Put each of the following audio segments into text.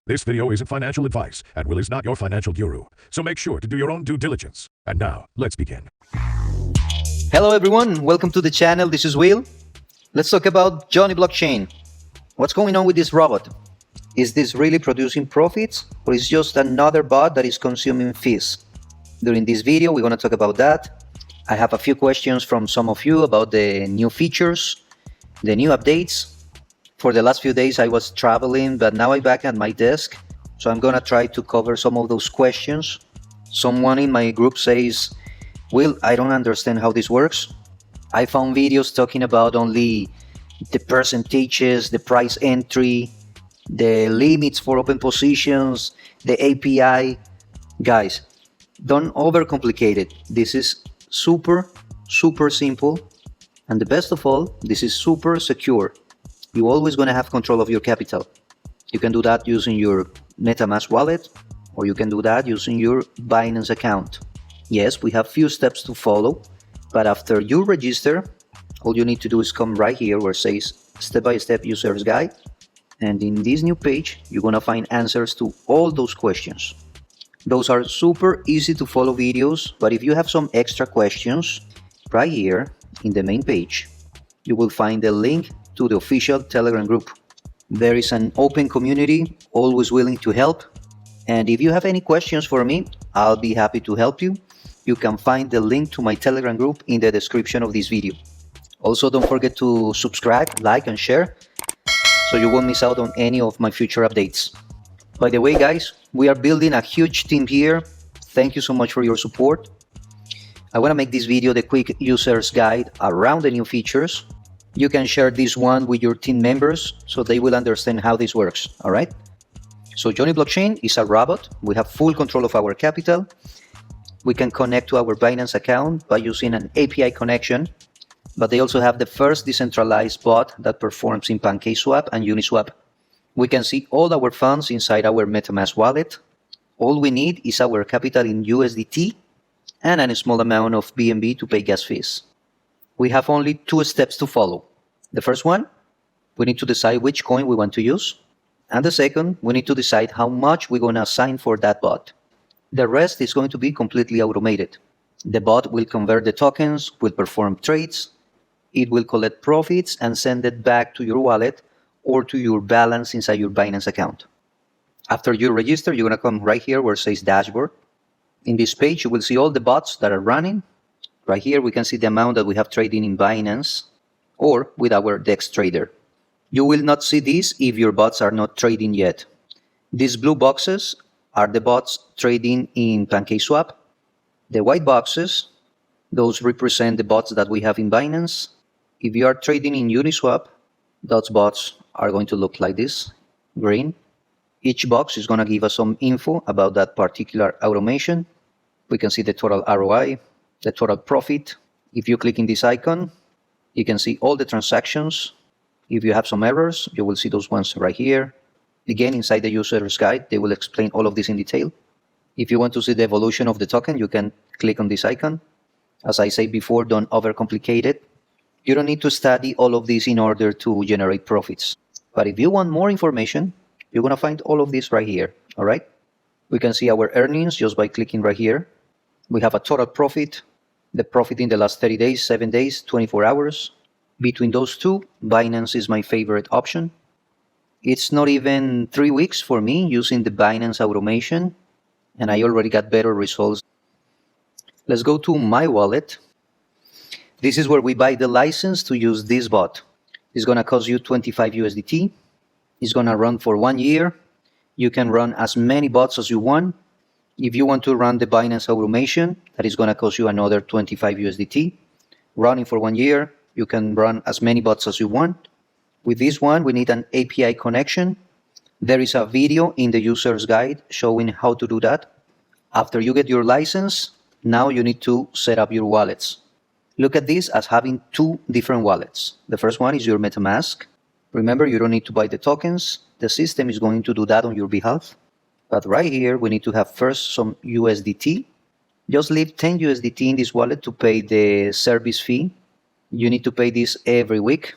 This video isn't financial advice, and Will is not your financial guru, so make sure to do your own due diligence. And now, let's begin. Hello everyone, welcome to the channel. This is Will. Let's talk about Jonny Blockchain. What's going on with this robot? Is this really producing profits, or is just another bot that is consuming fees? During this video, we're going to talk about that. I have a few questions from some of you about the new features, the new updates. For the last few days, I was traveling, but now I'm back at my desk, so I'm going to try to cover some of those questions. Someone in my group says, Will, I don't understand how this works. I found videos talking about only the percentages, the price entry, the limits for open positions, the API. Guys, don't overcomplicate it. This is super simple. And the best of all, this is super secure. You're always going to have control of your capital. You can do that using your MetaMask wallet, or you can do that using your Binance account. Yes, we have few steps to follow, but after you register, all you need to do is come right here where it says step-by-step user's guide. And in this new page, you're going to find answers to all those questions. Those are super easy to follow videos, but if you have some extra questions, right here in the main page, you will find the link to the official Telegram group. There is an open community, always willing to help. And if you have any questions for me, I'll be happy to help you. You can find the link to my Telegram group in the description of this video. Also, don't forget to subscribe, like, and share, so you won't miss out on any of my future updates. By the way, guys, we are building a huge team here. Thank you so much for your support. I want to make this video the quick user's guide around the new features. You can share this one with your team members so they will understand how this works, all right? So Jonny Blockchain is a robot. We have full control of our capital. We can connect to our Binance account by using an API connection, but they also have the first decentralized bot that performs in PancakeSwap and Uniswap. We can see all our funds inside our MetaMask wallet. All we need is our capital in USDT and a small amount of BNB to pay gas fees. We have only 2 steps to follow. The first one, we need to decide which coin we want to use. And the second, we need to decide how much we're going to assign for that bot. The rest is going to be completely automated. The bot will convert the tokens, will perform trades, it will collect profits and send it back to your wallet or to your balance inside your Binance account. After you register, you're going to come right here where it says dashboard. In this page, you will see all the bots that are running. Right here, we can see the amount that we have trading in Binance or with our DEX trader. You will not see this if your bots are not trading yet. These blue boxes are the bots trading in PancakeSwap. The white boxes, those represent the bots that we have in Binance. If you are trading in Uniswap, those bots are going to look like this, green. Each box is going to give us some info about that particular automation. We can see the total ROI, the total profit. If you click in this icon, you can see all the transactions. If you have some errors, you will see those ones right here. Again, inside the user's guide, they will explain all of this in detail. If you want to see the evolution of the token, you can click on this icon. As I said before, don't overcomplicate it. You don't need to study all of this in order to generate profits. But if you want more information, you're going to find all of this right here, all right? We can see our earnings just by clicking right here. We have a total profit, the profit in the last 30 days, 7 days, 24 hours. Between those two, Binance is my favorite option. It's not even 3 weeks for me using the Binance automation, and I already got better results. Let's go to my wallet. This is where we buy the license to use this bot. It's going to cost you 25 USDT. It's going to run for 1 year. You can run as many bots as you want. If you want to run the Binance automation, that is going to cost you another 25 USDT. Running for 1 year, you can run as many bots as you want. With this one, we need an API connection. There is a video in the user's guide showing how to do that. After you get your license, now you need to set up your wallets. Look at this as having 2 different wallets. The first one is your MetaMask. Remember, you don't need to buy the tokens. The system is going to do that on your behalf. But right here, we need to have first some USDT. Just leave 10 USDT in this wallet to pay the service fee. You need to pay this every week.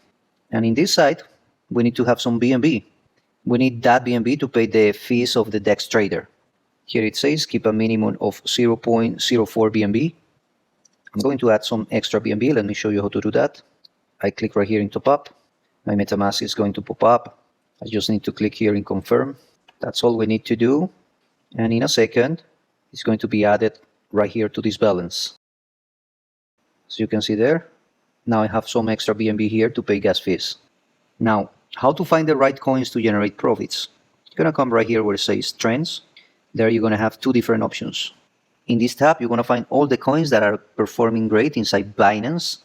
And in this side, we need to have some BNB. We need that BNB to pay the fees of the DEX trader. Here it says keep a minimum of 0.04 BNB. I'm going to add some extra BNB. Let me show you how to do that. I click right here in top up. My MetaMask is going to pop up. I just need to click here in confirm. That's all we need to do. And in a second, it's going to be added right here to this balance. So you can see there. Now I have some extra BNB here to pay gas fees. Now, how to find the right coins to generate profits? You're going to come right here where it says trends. There you're going to have two different options. In this tab, you're going to find all the coins that are performing great inside Binance.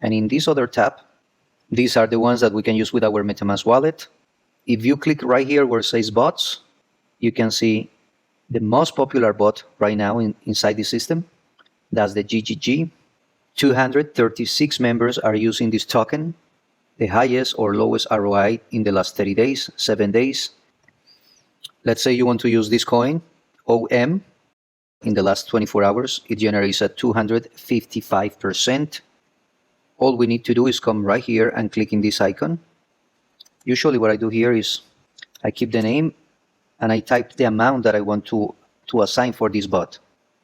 And in this other tab, these are the ones that we can use with our MetaMask wallet. If you click right here where it says bots, you can see the most popular bot right now inside the system. That's the GGG. 236 members are using this token. The highest or lowest ROI in the last 30 days, 7 days. Let's say you want to use this coin, OM. In the last 24 hours, it generates a 255%. All we need to do is come right here and click in this icon. Usually what I do here is I keep the name and I type the amount that I want to assign for this bot.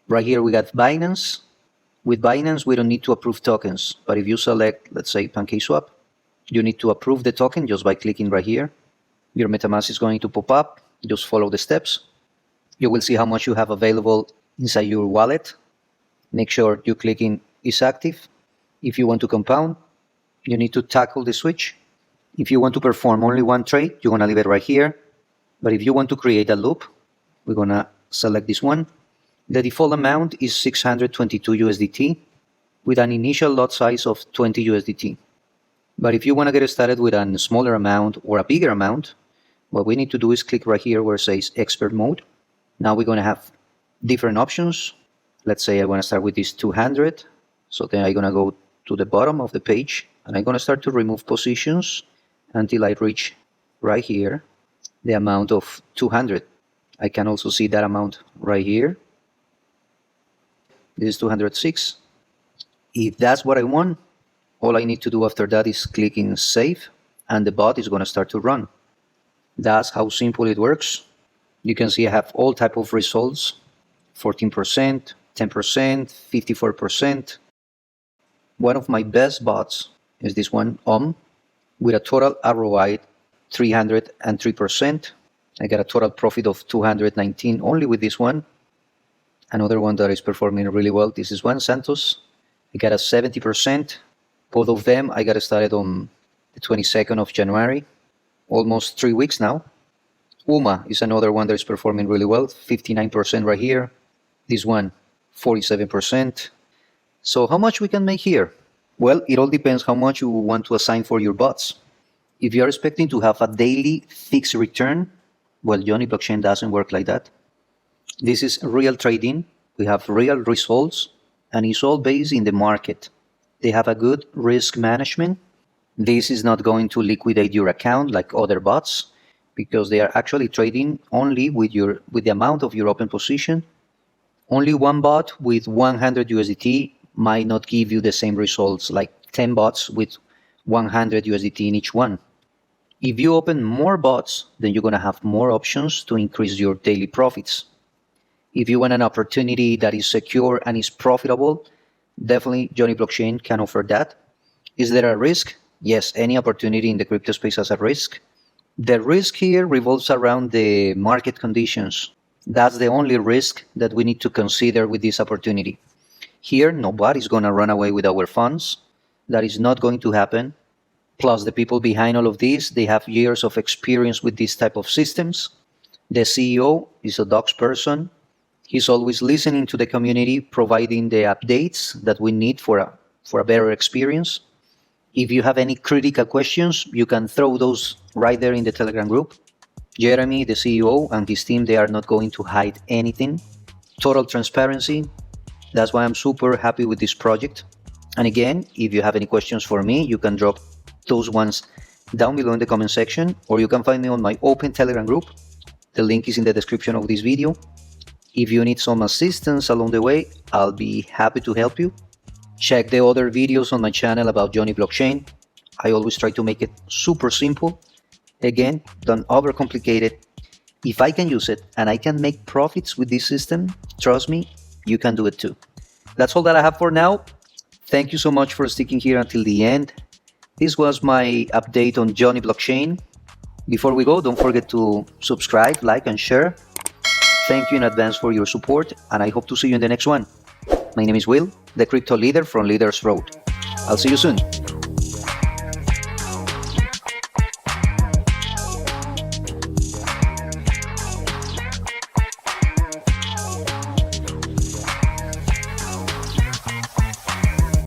Right here we got Binance. With Binance, we don't need to approve tokens. But if you select, let's say, PancakeSwap, you need to approve the token just by clicking right here. Your MetaMask is going to pop up. Just follow the steps. You will see how much you have available inside your wallet. Make sure you click in is active. If you want to compound, you need to tackle the switch. If you want to perform only one trade, you're going to leave it right here. But if you want to create a loop, we're going to select this one. The default amount is 622 USDT with an initial lot size of 20 USDT. But if you want to get started with a smaller amount or a bigger amount, what we need to do is click right here where it says expert mode. Now we're going to have different options. Let's say I want to start with this 200. So then I'm going to go to the bottom of the page and I'm going to start to remove positions until I reach right here the amount of 200. I can also see that amount right here. This is 206. If that's what I want, all I need to do after that is click in save and the bot is going to start to run. That's how simple it works. You can see I have all type of results, 14%, 10%, 54%. One of my best bots is this one, with a total ROI 303%. I got a total profit of 219 only with this one. Another one that is performing really well, this is one, Santos. I got a 70%. Both of them, I got started on the 22nd of January, almost 3 weeks now. UMA is another one that is performing really well, 59% right here. This one, 47%. So how much we can make here? Well, it all depends how much you want to assign for your bots. If you're expecting to have a daily fixed return, well, Jonny Blockchain doesn't work like that. This is real trading. We have real results, and it's all based in the market. They have a good risk management. This is not going to liquidate your account like other bots, because they are actually trading only with the amount of your open position. Only one bot with 100 USDT might not give you the same results like 10 bots with 100 USDT in each one. If you open more bots, then you're going to have more options to increase your daily profits. If you want an opportunity that is secure and is profitable, definitely Jonny Blockchain can offer that. Is there a risk? Yes, any opportunity in the crypto space has a risk. The risk here revolves around the market conditions. That's the only risk that we need to consider with this opportunity. Here, nobody's going to run away with our funds. That is not going to happen. Plus, the people behind all of this, they have years of experience with this type of systems. The CEO is a docs person. He's always listening to the community, providing the updates that we need for a better experience. If you have any critical questions, you can throw those right there in the Telegram group. Jeremy, the CEO, and his team, they are not going to hide anything. Total transparency. That's why I'm super happy with this project. And again, if you have any questions for me, you can drop those ones down below in the comment section, or you can find me on my open Telegram group. The link is in the description of this video. If you need some assistance along the way, I'll be happy to help you. Check the other videos on my channel about Jonny Blockchain. I always try to make it super simple. Again, don't overcomplicate it. If I can use it and I can make profits with this system, trust me, you can do it too. That's all that I have for now. Thank you so much for sticking here until the end. This was my update on Jonny Blockchain. Before we go, don't forget to subscribe, like, and share. Thank you in advance for your support, and I hope to see you in the next one. My name is Will, the crypto leader from Leaders Road. I'll see you soon.